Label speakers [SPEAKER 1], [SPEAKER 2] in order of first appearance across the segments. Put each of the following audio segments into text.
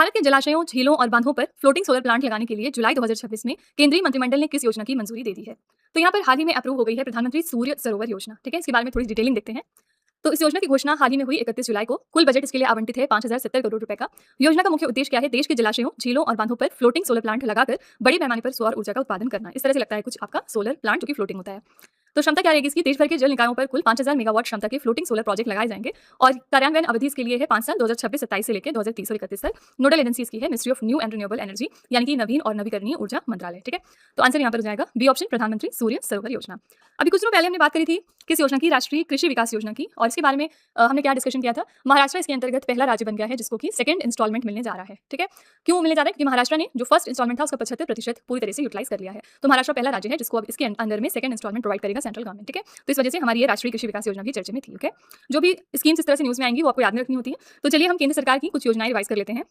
[SPEAKER 1] भारत के जलाशयों, झीलों और बांधों पर फ्लोटिंग सोलर प्लांट लगाने के लिए जुलाई 2026 में केंद्रीय मंत्रिमंडल ने किस योजना की मंजूरी दे दी है? तो यहाँ पर हाल ही में अप्रूव हो गई है प्रधानमंत्री सूर्य सरोवर योजना। ठीक है, इसके बारे में थोड़ी डिटेलिंग देखते हैं। तो इस योजना की घोषणा हाल ही में हुई 31 जुलाई को। कुल बजट इसके लिए आवंटित है 5070 करोड़ रुपए का। योजना का मुख्य उद्देश्य क्या है? देश के जलाशयों, झीलों और बांधों पर फ्लोटिंग सोलर प्लांट लगाकर बड़े पैमाने पर सौर ऊर्जा का उत्पादन करना। इस तरह से लगता है कुछ आपका सोलर प्लांट जो कि फ्लोटिंग होता है। तो क्षमता क्या रहेगी इसकी? देश भर के जल निकायों पर कुल 5000 मेगावाट क्षमता के फ्लोटिंग सोलर प्रोजेक्ट लगाए जाएंगे और कार्यान्वयन अवधि इसके लिए है 5 साल 2026-27 से लेकर 2030-31 तक। नोडल एजेंसी इसकी है ministry of new and renewable energy, यानी कि नवीन और नवीकरणीय ऊर्जा मंत्रालय। ठीक है, तो आंसर यहाँ पर हो जाएगा बी ऑप्शन, प्रधानमंत्री सूर्य सरोवर योजना। अभी कुछ दिनों पहले हमने बात करी थी किस योजना की? राष्ट्रीय कृषि विकास योजना की। और इसके बारे में हमने क्या डिस्कशन किया था? महाराष्ट्र इसके अंतर्गत पहला राज्य बन गया है जिसको कि सेकंड इंस्टॉलमेंट मिलने जा रहा है। ठीक है, क्यों मिलने जा रहा है? कि महाराष्ट्र ने जो फर्स्ट इंस्टॉलमेंट था उसका 75% पूरी तरह से यूटिलाइज कर लिया है। तो महाराष्ट्र पहला राज्य है जिसको अब इसके अंदर में सेकंड इंस्टॉलमेंट प्रोवाइड करेगा सेंट्रल गवर्नमेंट। ठीक है, तो इस वजह से हमारी ये राष्ट्रीय कृषि विकास योजना भी चर्चा में थी। ओके, जो भी स्कीम्स इस तरह से न्यूज में आएंगी वो आपको याद में रखनी होती है। तो चलिए हम केंद्र सरकार की कुछ योजनाएं रिवाइज कर लेते हैं।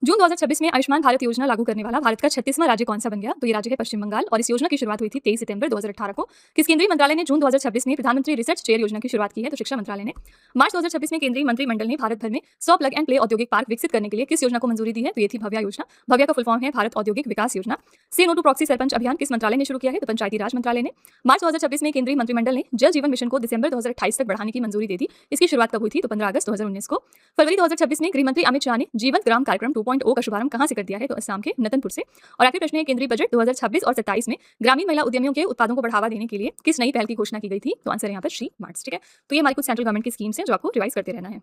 [SPEAKER 1] जून 2026 में आयुष्मान भारत योजना लागू करने वाला भारत का 36वां राज्य कौन सा बन गया? तो ये राज्य है पश्चिम बंगाल। और इस योजना की शुरुआत हुई थी 23 सितंबर 2018 को। किस केंद्रीय मंत्रालय ने जून 2026 में प्रधानमंत्री रिसर्च चेयर योजना की शुरुआत की है? तो शिक्षा मंत्रालय ने। मार्च 2026 में केंद्रीय मंत्रिमंडल ने भारत भर में 100 प्लग एंड प्ले औद्योगिक पार्क विकसित करने के लिए किस योजना को मंजूरी दी है? तो ये थी भव्या योजना। भव्या का फुल फॉर्म है भारत औद्योगिक विकास योजना। से नो टू प्रॉक्सी सरपंच अभियान किस मंत्रालय ने शुरू किया है? तो पंचायती राज मंत्रालय ने। मार्च 2026 में केंद्रीय मंत्रिमंडल ने जल जीवन मिशन को दिसंबर 2028 तक बढ़ाने की मंजूरी दे दी। इसकी शुरुआत कब हुई थी? तो 15 अगस्त 2019 को। फरवरी 2026 में गृह मंत्री अमित शाह ने जीवंत ग्राम कार्यक्रम 2.0 का शुभारंभ कहां से कर दिया है? तो असम के नतनपुर से। और आखिरी प्रश्न है, केंद्रीय बजट 2026 और 27 में ग्रामीण महिला उद्यमियों के उत्पादों को बढ़ावा देने के लिए किस नई पहल की घोषणा की गई थी? तो आंसर यहाँ पर शी मार्ट्स। ठीक है, तो ये हमारी कुछ सेंट्रल गवर्नमेंट की स्कीम्स हैं जो आपको रिवाइज करते रहना है।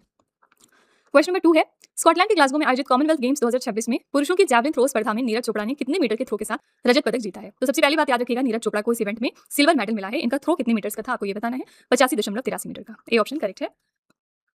[SPEAKER 1] क्वेश्चन नंबर 2 है, स्कॉटलैंड के ग्लासगो में आयोजित कॉमनवेल्थ गेम्स 2026 में पुरुषों की जैवलिन थ्रो स्पर्धा में नीरज चोपड़ा ने कितने मीटर के थ्रो के साथ रजत पदक जीता है? तो सबसे पहली बात याद रखिएगा, नीरज चोपड़ा को इस इवेंट में सिल्वर मेडल मिला है। इनका थ्रो कितने मीटर का था आपको ये बताना है, 85.83 मीटर का। ए ऑप्शन करेक्ट है।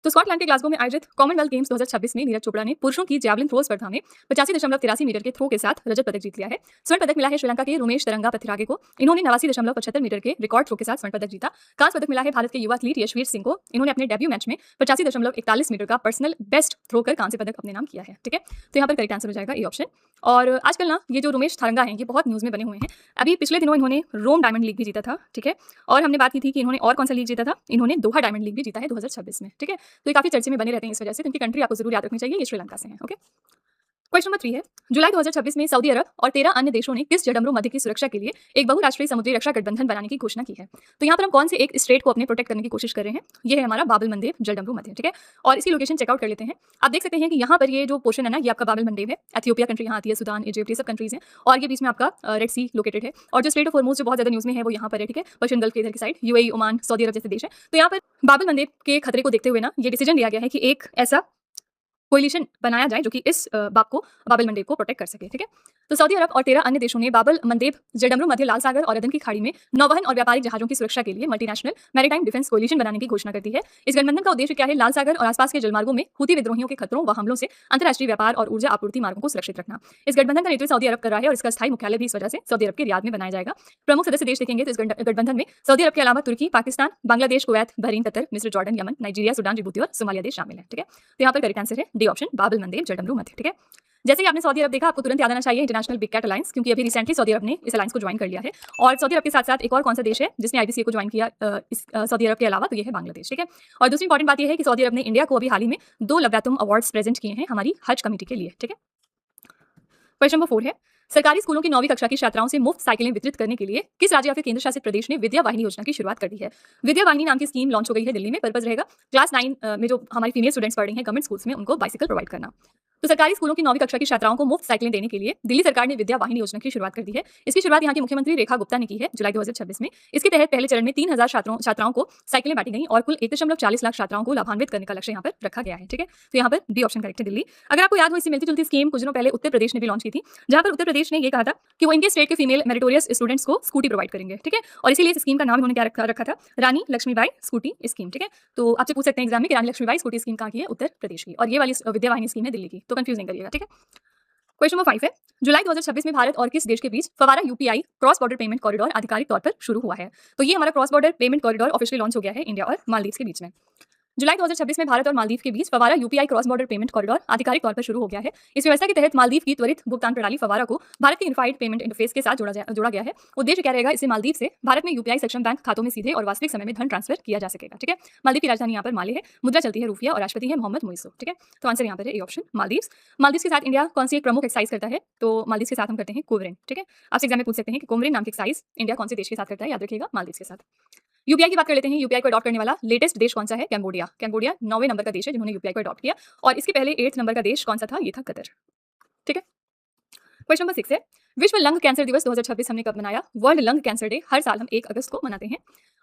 [SPEAKER 1] तो स्कॉटलैंड के ग्लासगो में आयोजित कॉमनवेल्थ गेम्स 2026 में नीरज चोपड़ा ने पुरुषों की जैवलिन थ्रो स्पर्धा में 85.83 मीटर के थ्रो के साथ रजत पदक जीत लिया है। स्वर्ण पदक मिला है श्रीलंका के रुमेश तरंगा पथिरागे को। इन्होंने 89.75 मीटर के रिकॉर्ड थ्रो के साथ स्वर्ण पदक जीता। कांस्य पदक मिला है भारत के युवा एथलीट यशवीर सिंह को। इन्होंने अपने डेब्यू मैच में 85.41 मीटर का पर्सनल बेस्ट थ्रो कर कांस्य पदक अपने नाम किया है। ठीक है, तो यहाँ पर करेक्ट आंसर हो जाएगा ए ऑप्शन। और आजकल ना ये जो रुमेश तरंगा हैं ये बहुत न्यूज में बने हुए हैं। अभी पिछले दिनों इन्होंने रोम डायमंड लीग भी जीता था। ठीक है, और हमने बात की थी कि इन्होंने और कौन सा लीग जीता था? इन्होंने दोहा डायमंड लीग भी जीता है 2026 में। ठीक है, तो ये काफी चर्चे में बने रहते हैं इस वजह से। इनकी कंट्री आपको जरूर याद रखनी चाहिए, ये श्रीलंका से है। ओके, क्वेश्चन नंबर 3 है, जुलाई 2026 में सऊदी अरब और 13 अन्य देशों ने किस जलडमरू मध्य की सुरक्षा के लिए एक बहुराष्ट्रीय समुद्री रक्षा गठबंधन बनाने की घोषणा की है? तो यहाँ पर हम कौन से एक स्टेट को अपने प्रोटेक्ट करने की कोशिश कर रहे हैं? ये है हमारा बाबल मंडेब जलडमरू मध्य। ठीक है, और इसकी लोकेशन चेकआउट कर लेते हैं। आप देख सकते हैं कि यहाँ पर ये जो पोर्शन है ना, ये आपका बाबल मंडेब है। एथियोपिया कंट्री यहाँ आती है, सूडान, इजिप्ट, ये सब कंट्रीज हैं। और ये बीच में आपका रेड सी लोकेटेड है। और जो स्टेट ऑफ हॉर्मुज जो बहुत ज्यादा न्यूज में है वो यहाँ पर है। ठीक है, पर्शियन गल्फ के इधर की साइड, यूएई, ओमान, सऊदी अरब जैसे देश है। तो यहाँ पर बाबल मंडेब के खतरे को देखते हुए ना ये डिसीजन लिया गया है कि एक ऐसा कोलिशन बनाया जाए जो कि इस बाबल मंडेब को प्रोटेक्ट कर सके। ठीक है, तो सऊदी अरब और 13 अन्य देशों ने बाबल मंडेब जलडमरू मध्य लाल सागर और अदन की खाड़ी में नौवहन और व्यापारिक जहाजों की सुरक्षा के लिए मल्टीनेशनल मैरीटाइम डिफेंस कोलिशन बनाने की घोषणा करती है। इस गठबंधन का उद्देश्य क्या है? लाल सागर और आसपास के जलमार्गों में हुती विद्रोहियों के खतरों व हमलों से अंतर्राष्ट्रीय व्यापार और ऊर्जा आपूर्ति मार्गों को सुरक्षित रखना। इस गठबंधन का नेतृत्व सऊदी अरब कर रहा है और इसका स्थायी मुख्यालय भी इस वजह से सऊदी अरब के रियाद में बनाया जाएगा। प्रमुख सदस्य देश देखेंगे तो इस गठबंधन में सऊदी अरब के अलावा Turkey, Pakistan, Bangladesh, Kuwait, Bahrain, Qatar, मिस्र, Jordan, Yemen, Nigeria, Sudan, Djibouti और सोमालिया देश शामिल है। ठीक है, तो यहाँ पर करेक्ट आंसर है डी ऑप्शन, बाबल मंडेब जलडमरू मध्य। ठीक है, जैसे कि आपने सऊदी अरब देखा, आपको तुरंत याद आना चाहिए इंटरनेशनल बिग कैट अलायंस, क्योंकि अभी रिसेंटली सऊदी अरब ने इस अलायंस को ज्वाइन कर लिया है। और सऊदी अरब के साथ साथ एक और कौन सा देश है जिसने आईबीसी को ज्वाइन किया इस सऊदी अरब के अलावा? तो ये है बांग्लादेश। ठीक है, और दूसरी इंपॉर्टेंट बात यह है कि सऊदी अरब ने इंडिया को अभी हाल ही में 2 लव्यातुम अवार्ड्स प्रेजेंट किए हैं हमारी हज कमेटी के लिए। ठीक है, क्वेश्चन नंबर 4 है, सरकारी स्कूलों की 9वीं कक्षा की छात्राओं से मुफ्त साइकिलें वितरित करने के लिए किस राज्य या फिर केंद्र शासित प्रदेश ने विद्या वाहिनी योजना की शुरुआत कर दी है? विद्या वाहिनी नाम की स्कीम लॉन्च हो गई है दिल्ली में। पर्पस रहेगा क्लास 9 में जो हमारी फीमेल स्टूडेंट्स पढ़ रही हैं गवर्नमेंट स्कूल्स में, उनको बाइसिकल प्रोवाइड करना। तो सरकारी स्कूलों की 9वीं कक्षा की छात्राओं को मुफ्त साइकिलें देने के लिए दिल्ली सरकार ने विद्या वाहिनी योजना की शुरुआत कर दी है। इसकी शुरुआत यहाँ की मुख्यमंत्री रेखा गुप्ता ने की है जुलाई 2026 में। इसके तहत पहले चरण में 3000 छात्राओं को साइकिलें बांटी गई और कुल 1.40 लाख छात्राओं को लाभान्वित करने का लक्ष्य यहाँ पर रखा गया है। ठीक है, तो यहाँ पर डी ऑप्शन करेक्ट है, दिल्ली। अगर आपको याद हो, इससे मिलती जुलती स्कीम कुछ दिनों पहले उत्तर प्रदेश ने भी लॉन्च की थी, जहाँ पर उत्तर प्रदेश ने ये कहा था कि वो इनके स्टेट के फीमेल मेरिटोरियस स्टूडेंट्स को स्कूटी प्रोवाइड करेंगे। ठीक है, और इसीलिए इस स्कीम का नाम उन्होंने क्या रखा था? रानी लक्ष्मीबाई स्कूटी स्कीम। ठीक है, तो आपसे पूछ सकते हैं एग्जाम में कि रानी लक्ष्मीबाई स्कूटी स्कीम कहाँ की है? उत्तर प्रदेश की। और ये वाली विद्या वाहिनी स्कीम है दिल्ली की, तो कंफ्यूज नहीं करिएगा। ठीक है, क्वेश्चन नंबर 5 है, जुलाई 2026 में भारत और किस देश के बीच फवारा UPI cross border payment corridor आधिकारिक तौर पर शुरू हुआ है? तो ये हमारा cross border payment corridor officially launch हो गया है इंडिया और मालदीव के बीच में। जुलाई 2026 में भारत और मालदीव के बीच फवारा UPI cross border payment corridor आधिकारिक तौर पर शुरू हो गया है। इस व्यवस्था के तहत मालदीव की त्वरित भुगतान प्रणाली फवारा को भारत के यूनिफाइड पेमेंट इंटरफेस के साथ जोड़ा गया है। उद्देश्य क्या रहेगा, इससे मालदीव से भारत में यूपीआई सक्षम बैंक खातों में सीधे और वास्तविक समय में धन ट्रांसफर किया जा सकेगा। ठीक है, मालदीव की राजधानी यहाँ पर माले है, मुद्रा चलती है रुपया और राष्ट्रपति है मोहम्मद मोइसो। ठीक है, तो आंसर यहाँ पर है ए ऑप्शन मालदीव्स। मालदीव के साथ इंडिया कौन सी एक प्रमुख एक्साइज करता है, तो मालदीव के साथ हम करते हैं कोवरेन। ठीक है, आपसे एग्जाम में पूछ सकते हैं कि कोवरेन नाम की एक्साइज इंडिया कौन से देश के साथ करता है, याद रखिएगा मालदीव के साथ। यूपीआई की बात कर लेते हैं। यूपीआई को अडॉप्ट करने वाला लेटेस्ट देश कौन सा है, कैम्बोडिया। कैम्बोडिया 9वें नंबर का देश है जिन्होंने यूपीआई को अडॉप्ट किया, और इसके पहले 8th नंबर का देश कौन सा था, ये था कतर। ठीक है, क्वेश्चन नंबर 6 है, विश्व लंग कैंसर दिवस 2026 हमने कब मनाया। वर्ल्ड लंग कैंसर डे हर साल हम 1 अगस्त को मनाते हैं,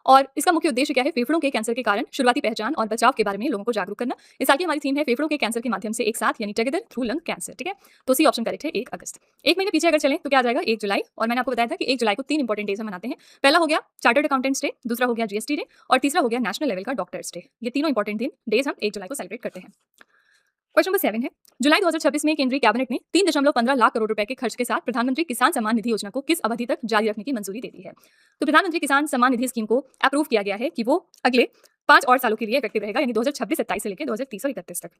[SPEAKER 1] और इसका मुख्य उद्देश्य क्या है, फेफड़ों के कैंसर के कारण शुरुआती पहचान और बचाव के बारे में लोगों को जागरूक करना। इस साल की हमारी थीम है फेफड़ों के कैंसर के माध्यम से एक साथ, यानी टुगेदर थ्रू लंग कैंसर। ठीक है, तो सी ऑप्शन करेक्ट है 1 अगस्त। एक महीने पीछे अगर चलें तो क्या आ जाएगा 1 जुलाई, और मैंने आपको बताया था कि 1 जुलाई को 3 इंपॉर्टेंट डेज हम मनाते हैं। पहला हो गया चार्टर्ड अकाउंटेंट्स डे, दूसरा हो गया जीएसटी डे, और तीसरा हो गया नेशनल लेवल का डॉक्टर्स डे। ये तीनों इंपॉर्टेंट डेज हम 1 जुलाई को सेलिब्रेट करते हैं। क्वेश्चन नंबर 7 है, जुलाई 2026 में केंद्रीय कैबिनेट ने 3.15 लाख करोड़ रुपए के खर्च के साथ प्रधानमंत्री किसान सम्मान निधि योजना को किस अवधि तक जारी रखने की मंजूरी दे दी है। तो प्रधानमंत्री किसान सम्मान निधि स्कीम को अप्रूव किया गया है कि वो अगले 5 और सालों के लिए इफेक्टिव रहेगा, यानी 2026-27 से लेकर 2030-31 तक।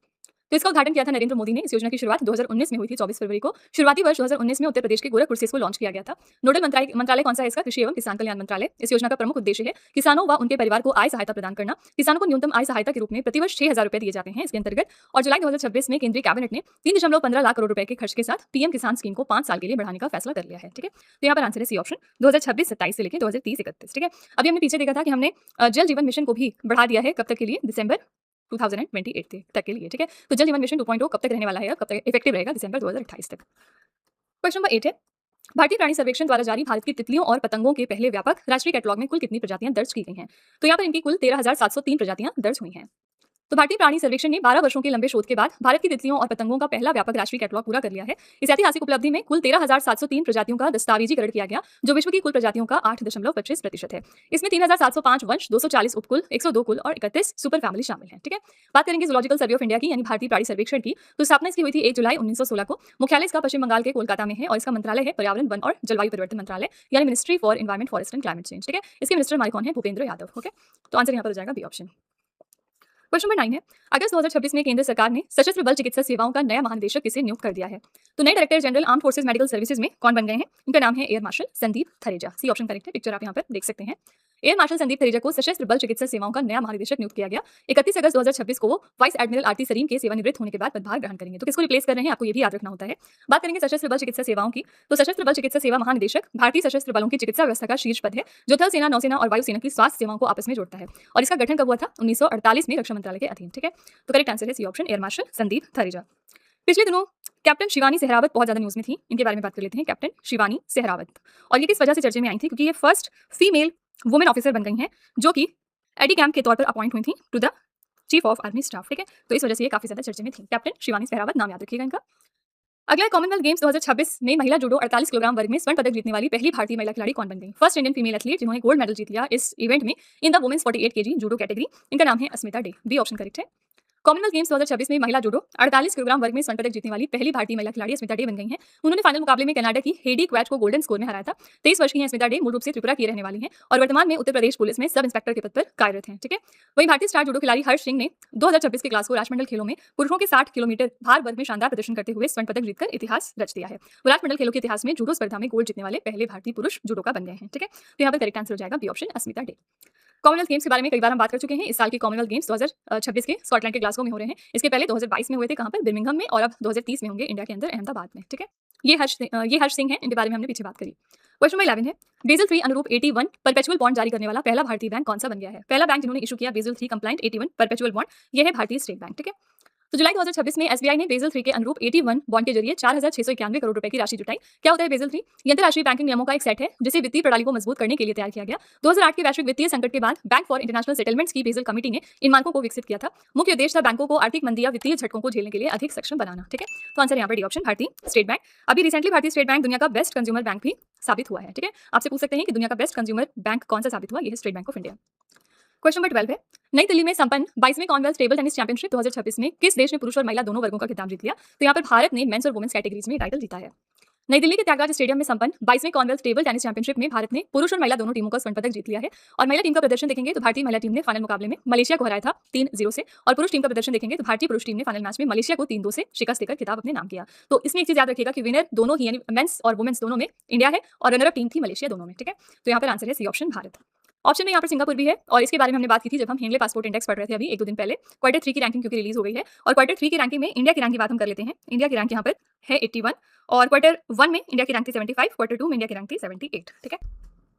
[SPEAKER 1] तो इसका उद्घाटन किया था नरेंद्र मोदी ने। इस योजना की शुरुआत 2019 में हुई थी, 24 फरवरी को। शुरुआती वर्ष 2019 में उत्तर प्रदेश के गोरखपुर से इसको लॉन्च किया गया था। नोडल मंत्रालय कौन सा है इसका, कृषि एवं किसान कल्याण मंत्रालय। इस योजना का प्रमुख उद्देश्य है किसानों व उनके परिवार को आय सहायता प्रदान करना। किसानों को न्यूनतम आय सहायता के रूप में प्रतिवर्ष 6,000 रुपए दिए जाते हैं इसके अंतर्गत। और जुलाई 2026 में केंद्रीय कैबिनेट ने 3.15 लाख करोड़ रुपए के खर्च के साथ पीएम किसान स्कीम को 5 साल के लिए बढ़ाने का फैसला कर लिया है। ठीक है, तो यहाँ पर आंसर है सी ऑप्शन 2026-27 से लेकर 2030-31। ठीक है, अभी हमने पीछे देखा था कि हमने जल जीवन मिशन को भी बढ़ा दिया है, कब तक के लिए, दिसंबर 2028 तक के लिए। ठीक है, तो जल जीवन मिशन 2.0 कब तक रहने वाला है, कब तक इफेक्टिव रहेगा, दिसंबर 2028 तक। क्वेश्चन नंबर 8 है, भारतीय प्राणी सर्वेक्षण द्वारा जारी भारत की तितलियों और पतंगों के पहले व्यापक राष्ट्रीय कैटलॉग में कुल कितनी प्रजातियां दर्ज की गई हैं। तो यहाँ पर इनकी कुल 13,703 प्रजातियां दर्ज हुई हैं। तो भारतीय प्राणी सर्वेक्षण ने 12 वर्षों के लंबे शोध के बाद भारत की तितलियों और पतंगों का पहला व्यापक राष्ट्रीय कैटलॉग पूरा कर लिया है। इस ऐतिहासिक उपलब्धि में कुल 13,703 प्रजातियों का दस्तावेजीकरण किया गया, जो विश्व की कुल प्रजातियों का 8.25% है। इसमें 3,705 वंश, 240 उपकुल, 102 कुल और 31 सुपर फैमिली शामिल हैं। ठीक है, बात करेंगे जूलॉजिकल सर्वे ऑफ इंडिया की, यानी भारतीय प्राणी सर्वेक्षण की, तो स्थापना इसकी हुई थी 1 जुलाई 1916 को। मुख्यालय इसका पश्चिम बंगाल के कोलकाता में है, और इसका मंत्रालय है पर्यावरण, वन और जलवायु परिवर्तन मंत्रालय, यानी ministry for environment, forest and climate change. ठीक है, इसके मिनिस्टर हमारे कौन है, भूपेंद्र यादव। ओके, तो आंसर यहाँ पर हो जाएगा बी ऑप्शन। क्वेश्चन नंबर 9 है, अगस्त 2026 में केंद्र सरकार ने सशस्त्र बल चिकित्सा सेवाओं का नया महानिदेशक किसे नियुक्त कर दिया है। तो नए director general arm forces medical services में कौन बन गए हैं, इनका नाम है air marshal Sandeep Thareja. C option correct है, पिक्चर आप यहाँ पर देख सकते हैं। एयर मार्शल संदीप थरेजा को सशस्त्र बल चिकित्सा सेवाओं का नया महानिदेशक नियुक्त किया गया। 31 अगस्त 2026 को वो वाइस एडमिरल आरती सरीन के सेवानिवृत्त होने के बाद पदभार ग्रहण करेंगे। तो किसको रिप्लेस कर रहे हैं, आपको ये भी याद रखना होता है। बात करेंगे सशस्त्र बल चिकित्सा सेवाओं की, तो सशस्त्र बल चिकित्सा सेवा महानिदेशक भारतीय सशस्त्र बलों की चिकित्सा व्यवस्था का शीर्ष पद है, जो थल सेना, नौसेना और वायुसेना की स्वास्थ्य सेवाओं को आपस में जोड़ता है। और इसका गठन कब हुआ था, 1948 में रक्षा मंत्रालय के अधीन। ठीक है, तो करेक्ट आंसर है C option air marshal Sandeep Thareja. पिछले दिनों कैप्टन शिवानी सहरावत बहुत ज्यादा न्यूज में थी, इनके बारे में बात कर लेते हैं। कैप्टन शिवानी सहरावत, और ये किस वजह से चर्चे में आई थी, क्योंकि ये फर्स्ट फीमेल वुमेन ऑफिसर बन गई हैं जो कि एडी कैंप के तौर पर अपॉइंट हुई थी to the chief of army staff. ठीक है, तो इस वजह से ये काफी ज्यादा चर्चे में थी। कैप्टन शिवानी सहरावत, नाम याद रखिएगा इनका। अगला कॉमनवेल्थ गेम्स 2026 में महिला जूडो 48 किलोग्राम वर्ग में स्वर्ण पदक जीतने वाली पहली भारतीय महिला खिलाड़ी कौन बन गई। फर्स्ट इंडियन फीमेल एथलीट जिन्होंने गोल्ड मेडल जीत लिया इस इवेंट में in the women's 48 KG judo category, इनका नाम है Asmita Dey. B option correct है। कॉमनवेल्थ गेम्स 2026 में महिला जूडो 48 किलोग्राम वर्ग में स्वर्ण पदक जीतने वाली पहली भारतीय महिला खिलाड़ी अस्मिता डे बन गई हैं। उन्होंने फाइनल मुकाबले में कनाडा की हेडी क्वैच को गोल्डन स्कोर में हराया था। 23 वर्ष की हैं अस्मिता डे, मूल रूप से त्रिपुरा की रहने वाली हैं और वर्तमान में उत्तर प्रदेश पुलिस में सब इंस्पेक्टर के पद पर कार्यरत हैं। ठीक है, वहीं भारतीय स्टार जूडो खिलाड़ी हर्ष सिंह ने 2026 के ग्लासगो राष्ट्रमंडल खेलों में पुरुषों के 60 किलोमीटर भार वर्ग में शानदार प्रदर्शन करते हुए स्वर्ण पदक जीतकर इतिहास रच दिया है। वो राष्ट्रमंडल खेलों के इतिहास में जूडो स्पर्धा में गोल्ड जीतने वाले पहले भारतीय पुरुष जूडोका बन गए हैं। ठीक है, तो यहाँ पर करेक्ट आंसर हो जाएगा बी ऑप्शन अस्मिता डे। कॉमनवेल्थ गेम्स के बारे में कई बार हम बात कर चुके हैं। इस साल के कॉमनवेल्थ गेम्स 2026 के स्कॉटलैंड के ग्लासगो में हो रहे हैं। इसके पहले 2022 में हुए थे, कहां पर, बिर्मिंघम में, और अब 2030 में होंगे इंडिया के अंदर अहमदाबाद में। ठीक है, ये हर्ष सिंह है, इनके बारे में हमने पीछे बात करी। क्वेश्चन नंबर 11 है, बेसल 3 अनुरूप 81 परपेचुअल बॉन्ड जारी करने वाला पहला भारतीय बैंक कौन सा बन गया है। पहला बैंक जिन्होंने इशू किया बेसल 3 कंप्लाइंट 81 परपेचुअल बॉन्ड, यह है भारतीय स्टेट बैंक। ठीक है, तो जुलाई 2026 में एसबीआई ने बेसल 3 के अनुरूप 81 बॉन्ड के जरिए 4,691 करोड़ रुपए की राशि जुटाई। क्या होता है बेसल 3? ये अंतरराष्ट्रीय बैंकिंग नियमों का एक सेट है जिसे वित्तीय प्रणाली को मजबूत करने के लिए तैयार किया गया। 2008 के वैश्विक वित्तीय संकट के बाद बैंक फॉर इंटरनेशनल सेटलमेंट्स की बेसल कमेटी ने इन मानकों को विकसित किया था। मुख्य उद्देश्य था बैंकों को आर्थिक मंदी या वित्तीय झटकों को झेलने के लिए अधिक सक्षम बनाना। ठीक है, तो आंसर यहाँ पर डी ऑप्शन भारतीय स्टेट बैंक। अभी रिसेंटली भारतीय स्टेट बैंक दुनिया का बेस्ट कंज्यूमर बैंक भी साबित हुआ है। ठीक है, आपसे पूछ सकते हैं कि दुनिया का बेस्ट कंज्यूमर बैंक कौन सा साबित हुआ, यह है state bank of India. Question number 12 है, नई दिल्ली में संपन्न 22वें कॉमनवेल्थ टेबल टेनिस चैंपियनशिप 2026 में किस देश ने पुरुष और महिला दोनों वर्गों का खिताब जीत लिया। तो यहाँ पर भारत ने मेंस और वुमेन्स कैटेगरीज में टाइटल जीता है। नई दिल्ली के त्यागराज स्टेडियम में संपन्न 22वें कॉमनवेल्थ टेबल टेनिस चैंपियनशिप में भारत ने पुरुष और महिला दोनों टीमों का स्वर्ण पदक जीत लिया है। और महिला टीम का प्रदर्शन देखेंगे तो भारतीय महिला टीम ने फाइनल मुकाबले में मलेशिया को हराया था 3-0 से, और पुरुष टीम का प्रदर्शन देखेंगे तो भारतीय पुरुष टीम ने फाइनल मैच में मलेशिया को 3-2 से शिकस्त देकर खिताब अपने नाम किया। तो इसमें एक चीज याद रखिएगा कि विनर दोनों ही यानी मेंस और वुमेन्स दोनों में इंडिया है और रनर अप टीम थी मलेशिया दोनों में। ठीक है, तो यहाँ पर आंसर है सी ऑप्शन भारत। ऑप्शन में यहाँ पर सिंगापुर भी है, और इसके बारे में हमने बात की थी जब हम हेंगले पासपोर्ट इंडेक्स पढ़ रहे थे अभी 1-2 दिन पहले। क्वार्टर 3 की रैंकिंग क्योंकि रिलीज हो गई है, और क्वार्टर 3 की रैंकिंग में इंडिया की रैंक की बात हम कर लेते हैं। इंडिया की रैंक यहाँ पर है 81, और क्वार्टर 1 में इंडिया की रैंक थी 75, क्वार्टर 2 में इंडिया की रैंक थी 78। ठीक है,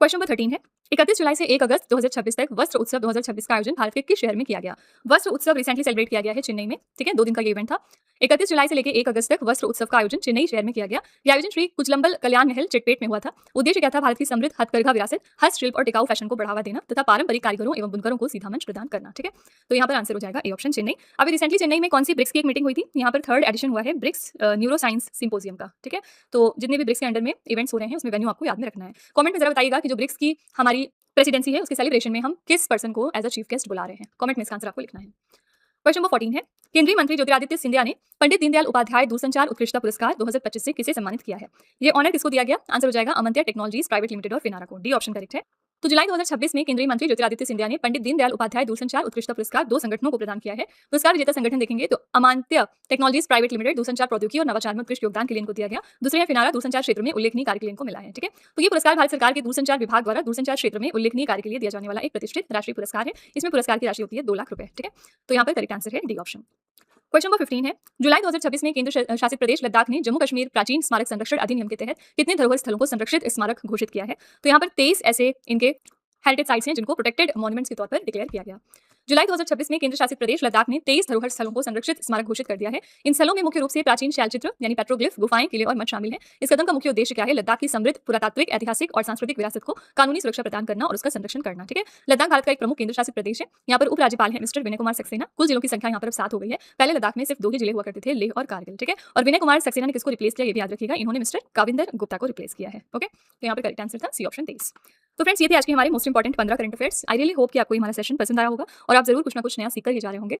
[SPEAKER 1] क्वेश्चन नंबर 13 है 31 जुलाई से 1 अगस्त 2026 तक वस्त्र उत्सव 2026 का आयोजन भारत के किस शहर में किया गया? वस्त्र उत्सव रिसेंटली सेलिब्रेट किया गया है चेन्नई में। ठीक है, 2 दिन का ये इवेंट था। 31 जुलाई से लेकर 1 अगस्त तक वस्त्र उत्सव का आयोजन चेन्नई शहर में किया गया। यह आयोजन श्री कुचलंबल कल्याण महल चिटपेट में हुआ था। उद्देश्य क्या था? भारत की समृद्ध हथकरघा विरासत, हस्तशिल्प और टिकाऊ फैशन को बढ़ावा देना तथा पारंपरिक कारीगरों एवं बुनकरों को सीधा मंच प्रदान करना। ठीक है, तो यहाँ पर आंसर हो जाएगा ए ऑप्शन चेन्नई। अभी रिसेंटली चेन्नई में कौन सी ब्रिक्स की एक मीटिंग हुई थी? यहाँ पर 3rd एडिशन हुआ है ब्रिक्स न्यूरो साइंस सिंपोजियम का। ठीक है, तो जितने भी ब्रिक्स के अंडर में इवेंट्स हो रहे हैं उसमें वेन्यू आपको याद में रखना है। कमेंट में जरा बताइएगा कि जो ब्रिक्स की हमारी प्रेसिडेंसी है उसके सेलिब्रेशन में हम किस पर्सन को एज अ चीफ गेस्ट बुला रहे हैं। कमेंट में इसका आंसर आपको लिखना है। क्वेश्चन नंबर 14 है केंद्रीय मंत्री ज्योतिरादित्य सिंधिया ने पंडित दीनदयाल उपाध्याय दूरसंचार उत्कृष्टता पुरस्कार 2025 से किसे सम्मानित किया है? ये ऑनर किसको दिया गया? आंसर हो जाएगा अमंत्या टेक्नोलॉजीज प्राइवेट लिमिटेड और फिनारा को। डी ऑप्शन करेक्ट है। तो जुलाई 2026 में केंद्रीय मंत्री ज्योतिरादित्य सिंधिया ने पंडित दीनदयाल उपाध्याय दूरसंचार उत्कृष्टता पुरस्कार 2 संगठनों को प्रदान किया है। पुरस्कार विजेता संगठन देखेंगे तो अमांत्य टेक्नोलॉजीज प्राइवेट लिमिटेड दूरसंचार प्रौद्योगिकी और नवाचार में उत्कृष्ट योगदान के लिए इनको दिया गया। दूसरे है फिनारा दूरसंचार क्षेत्र में उल्लेखनीय कार्य के लिए इनको मिला है। ठीक है, तो ये पुरस्कार भारत सरकार के दूरसंचार विभाग द्वारा दूरसंचार क्षेत्र में उल्लेखनीय कार्य के लिए दिया जाने वाला एक प्रतिष्ठित राष्ट्रीय पुरस्कार है। इसमें पुरस्कार की राशि होती है 2 लाख रुपए। ठीक है, तो यहाँ पर करेक्ट आंसर है डी ऑप्शन। क्वेश्चन नंबर 15 है जुलाई 2026 में केंद्र शासित प्रदेश लद्दाख ने जम्मू कश्मीर प्राचीन स्मारक संरक्षण अधिनियम के तहत कितने धरोहर स्थलों को संरक्षित स्मारक घोषित किया है? तो यहाँ पर 23 ऐसे इनके हेरिटेज साइट्स हैं जिनको प्रोटेक्टेड मॉन्यूमेंट्स के तौर पर डिक्लेयर किया गया। जुलाई 2026 में केंद्र शासित प्रदेश लद्दाख ने 23 धरोहर स्थलों को संरक्षित स्मारक घोषित कर दिया है। इन स्थलों में मुख्य रूप से प्राचीन शैलचित्र यानी पेट्रोग्लिफ, गुफाएं, किले और मठ शामिल हैं। इस कदम का मुख्य उद्देश्य क्या है? लद्दाख की समृद्ध पुरातात्विक, ऐतिहासिक और सांस्कृतिक विरासत को कानूनी सुरक्षा प्रदान करना और उसका संरक्षण करना। ठीक है, लद्दाख भारत का एक प्रमुख केंद्र शासित प्रदेश है। यहाँ पर उपराज्यपाल है मिस्टर विनय कुमार सक्सेना। कुल जिलों की संख्या यहाँ पर 7 हो गई है। पहले लद्दाख में सिर्फ 2 ही जिले हुआ करते थे, लेह और कारगिल। ठीक है, और विनय कुमार सक्सेना ने किसको रिप्लेस किया ये भी याद रखिएगा, इन्होंने मिस्टर काविंदर गुप्ता को रिप्लेस किया है। ओके, तो यहाँ पर करेक्ट आंसर था सी ऑप्शन 23। तो फ्रेंड्स ये थे आज के हमारे most important 15 current affairs. I really hope कि आपको हमारा सेशन पसंद आया होगा और आप जरूर कुछ ना कुछ नया सीख कर ही जा रहे होंगे।